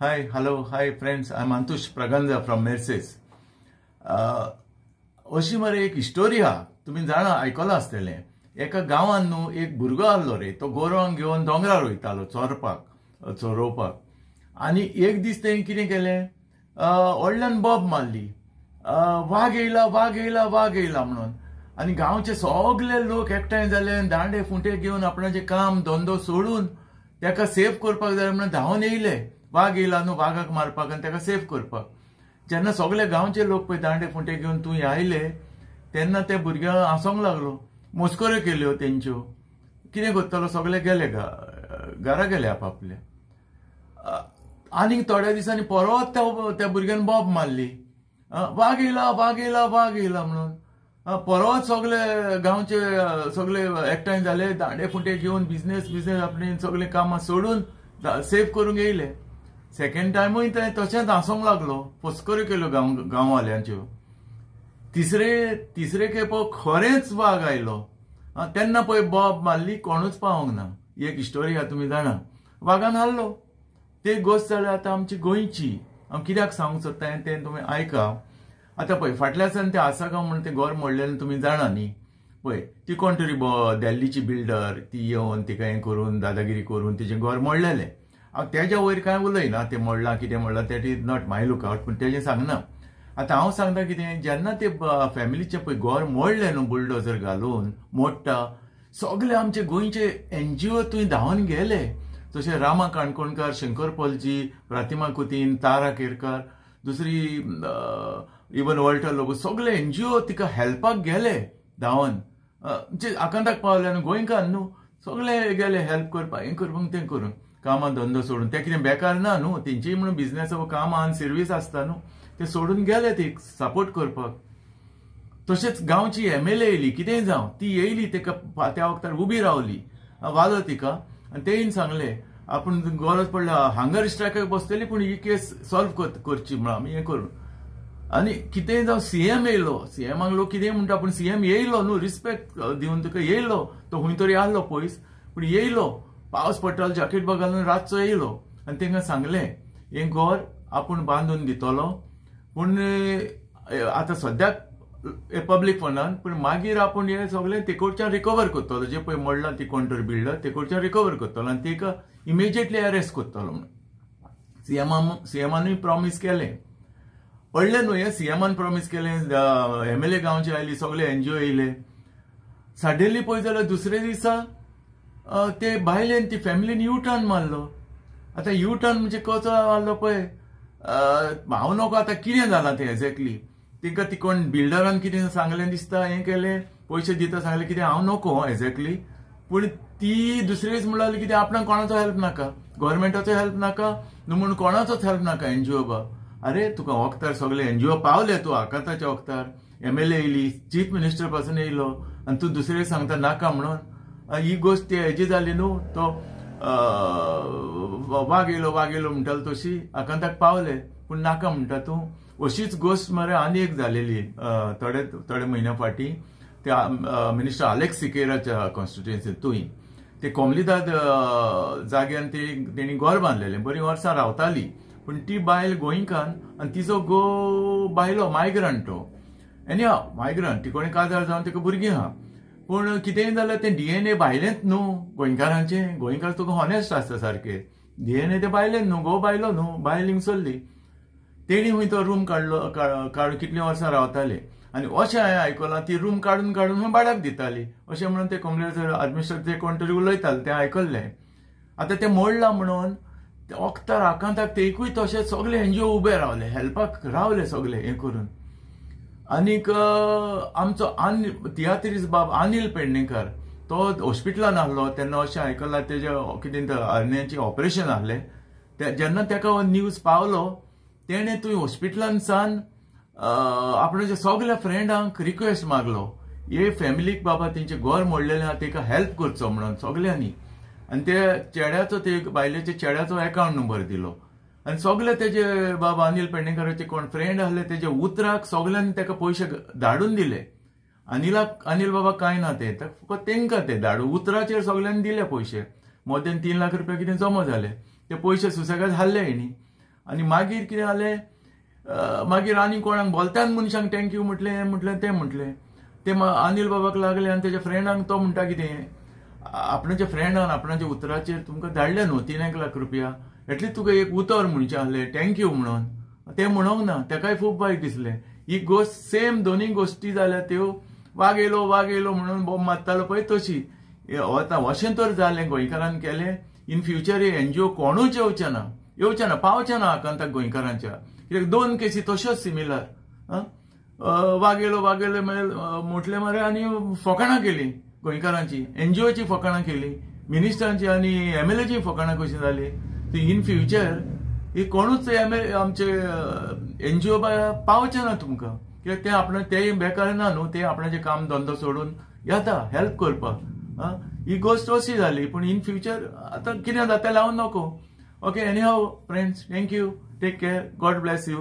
Hi, hello, hi friends. I'm Antush Praganza from Mercedes. अशी मरे एक स्टोरी हा तुम्ही जाणा आयकला आसतले. एका गावान न्हू एक भुरगो आसलो रे. तो गोरवांक घेवन दोंगरार वयतालो चोरोवपाक. आनी एक दीस तेणें कितें केलें, व्हडल्यान बॉब मारली. वाघ येयला म्हणून. आनी गांवचे सगळे लोक एकठांय जाले, दांडे फुंटे घेवन आपणाचें काम धंदो सोडून तेका सेफ करपाक जाय म्हणून धांवन येयले. वाघ येयला न्हू, वाघाक मारपाक आनी तेका सेफ करपाक. जेन्ना सगळे गांवचे लोक पळय दांडे फुंटे घेवन थंय आयले, तेन्ना ते भुरग्यां हांसोंक लागलो. मस्कऱ्यो केल्यो तेंच्यो. कितें करतलो, सगळे गेले घरा गेले आपापले. आनीक थोड्या दिसांनी परत त्या भुरग्यान बॉब मारली. वाघ येयला म्हणून. परत सगळे गांवचे सगळे एकठांय जाले, दांडे फुंटे घेवन बिझनेस आपणे सगळे कामां सोडून सेफ करूंक येयले. सेकंड टायमूय ते तशेंच हांसोंक लागलो, मस्कऱ्यो केल्यो गांववाल्यांच्यो. तिसरे खेप खरेंच वाघ आयलो. तेन्ना पळय बॉब मारली, कोणूच पावोंक ना. एक स्टोरी हा तुमी जाणा. वाघान हारलो. ती गोश्ट जाली आतां आमची गोंयची. हांव कित्याक सांगूंक सोदतां तें तुमी आयका. आतां पळय फाटल्या दिसांनी ते आसागांव म्हणून तें घर मोडलेलें तुमी जाणा न्ही. पळय ती कोण तरी दिल्लीची बिल्डर ती येवन तिका हें करून दादागिरी करून तिचें घर मोडलेलें. हांव तेज्या वयर कांय उलयना, तें मोडलां कितें मोडलां that is not my lookout, पूण तेजें सांगना. आतां हांव सांगता कितें, जेन्ना ते फॅमिलीचें पळय घर मोडलें न्हू बुलडोजर घालून मोडटा, सगळे आमचे गोंयचे NGO थंय धांवन गेले. जशे रामा काणकोणकार, शंकर पलजी, प्रतिमा कुतीन, तारा केरकार, दुसरी इवन वॉल्टर लोगो, सगळे NGO तिका हेल्पाक गेले धांवन. म्हणजे आकांताक पावले न्हू, गोंयकार न्हू, सगळे गेले हेल्प करपाक, हें करपाक तें करून. कामां धंदो सोडून ते कितें बेकार ना न्हू, तेंचीय म्हणून बिझनेस काम आनी सर्वीस आसता न्हू, ते सोडून गेले ती सपोर्ट करपाक. तशेंच गांवची MLA येयली, कितेंय जावं ती येयली, तेका त्या वक्तार उबी रावली, वालो तिका. आनी तेयीन सांगलें आपूण गरज पडल्यार हांगर स्ट्रायकाक बसतली, पूण ही केस सॉल्व करची म्हणून आमी हें करून. आनी कितेंय जावं CM येयलो. CMाक लोक कितेंय म्हणटा, पूण CM येयलो न्हू, रिस्पेक्ट दिवन तुका येयलो. तो खंय तरी आहलो पयस, पूण येयलो. पावस पडटालो, जॅकेट घालून रातचो येयलो. आनी तेंकां सांगलें हें घर आपूण बांदून दितलो, पूण आतां सद्याक पब्लीक फंडान, पूण मागीर आपूण हें सगळें तेकडच्यान रिकवर करतलो. जे पळय मोडलां ती कोण तरी बिल्डर, तेकडच्यान रिकवर करतलो आनी तिका इमिजिएटली अरेस्ट करतलो म्हणून CMानूय प्रॉमीस केलें. पडलें न्हू हें, CMान प्रॉमीस केलें. MLA गांवचे आयली, सगळे NGO येयले. सडनली पळय जाल्यार दुसरे दिसा ते बायलेन ती फॅमिलीन U-टर्न मारलो. आतां U-टर्न म्हणजे कसो मारलो पळय, हांव नको आतां कितें जालां तें एक्झॅक्टली. तिका ती कोण बिल्डरान कितें सांगलें दिसता, हें केलें, पयशे दिता सांगलें, कितें हांव नको एक्झॅक्टली. पूण ती दुसरे दीस म्हणटाली कितें आपणाक कोणाचो हेल्प नाका, गव्हर्मेंटाचो हेल्प नाका न्हू, म्हणून कोणाचोच हेल्प नाका NGO बा. अरे तुका वक्तार सगळे NGO पावले, तूं आकांताच्या वक्तार MLA येयली, चीफ मिनिस्टर पासून येयलो, आनी तूं दुसरे दीस सांगता नाका म्हणून. ही गोश्ट ती हेजी जाली न्हू, तो वाघ येयलो म्हणटालो तशी आकांताक पावले, पूण नाका म्हणटा तूं. अशीच गोश्ट मरे आनी एक जालेली थोडे म्हयन्या फाटीं. त्या मिनिस्टर अलेक्स सिकेराच्या कॉन्स्टिट्युएन्सींत थंय ते कोमलीदाद जाग्यान तेणी घर बांदलेलें, बरीं वर्सां रावताली. पूण ती बायल गोंयकार आनी तिचो बायलो मायग्रंट. तो एनीहाव मायग्रंट, ती कोणी काजार जावन तिका भुरगीं आहा. पूण कितेंय जाल्यार तें DNA बायलेंत न्हू गोंयकारांचें. गोंयकार तुका हॉनेस्ट आसता सारके. DNA ते बायलेंत न्हू, बायलो न्हू, बायल हिंगसरली. तेणी खंय तो रूम काडून कितलीं वर्सां रावताले. आनी अशें हांवें आयकलां ती रूम काडून खंय भाड्याक दिताली अशें म्हणून ते कॉम्युनिटी एडमिनिस्ट्रेटर कोण तरी उलयताले, तें आयकल्लें. आतां तें मोडलां म्हणून वक्तार आकांताक तेकूय तशें सगळे NGO उबे रावले, हेल्पाक रावले सगळे हें करून. आनीक आमचो तियात्रीस बाब अनिल पेडणेकर, तो हॉस्पिटलान आहलो तेन्ना अशें आयकलां तेजे कितें हरण्याचें ऑपरेशन आहलें. जेन्ना ताका न्यूज पावलो, तेणें थंय हॉस्पिटलान सावन आपणाच्या सगळ्या फ्रेंडांक रिक्वेस्ट मागलो, हे फॅमिलीक बाबा तेंचें घर मोडलेलें आहा, ताका हेल्प करचो म्हणून सगळ्यांनी. आनी ते चेड्याचो, ते बायलेच्या चेड्याचो अकाउंट नंबर दिलो. आनी सगळे तेजे बाबा अनिल पेडणेकराचे कोण फ्रेंड आहले तेजे उतराक सगळ्यांनी ताका पयशे धाडून दिले. अनिल बाबा कांय ना, ते फकत तेंकां ते धाडून उतराचेर सगळ्यांनी दिले पयशे. मोर देन 3 लाख रुपया कितें जमा जाले. ते पयशे सुसेगाद हाडले हेणी. आनी मागीर कितें जालें, मागीर आनी कोणाक बोलत्यान मनशांक थँक्यू म्हटलें ते म्हटलें ते अनिल बाबाक लागले आनी तेज्या फ्रेंडांक तो म्हणटा कितें आपणाच्या फ्रेंडान आपणाच्या उतराचेर तुमकां धाडले न्हू 3 लाख रुपया, एटलीस्ट तुका एक उतर म्हणचें आहलें थँक्यू म्हणून, तें म्हणोंक ना, तेकाय खूब वायट दिसलें. ही गोश्ट सेम दोनूय गोश्टी जाल्या त्यो वाग येयलो म्हणून बॉम्ब मारतालो पळय तशी. अशें तर जालें गोंयकारान केलें. इन फ्युचर हे एनजीओ कोणूच येवचे ना पावचे ना आकांताक गोंयकारांच्या, कित्याक 2 केसी तश्योच सिमिलर. वाग येयलो म्हटलें मरे आनी फकाणां केली गोंयकारांची, एनजीओची फकाणां केली, मिनिस्टरांची आनी एमएलएची फकाणां कशी जाली. इन फ्युचर ही कोणूच आमचे एनजीओ पावचे ना तुमकां, कित्याक ते आपण तेय बेकार ना न्हू, ते आपणाचें काम धंदो सोडून येता हेल्प करपाक. ही गोश्ट अशी जाली. पूण इन फ्युचर आतां कितें जाता तें लावून नको. Okay, anyhow friends, thank you, take care, God bless you.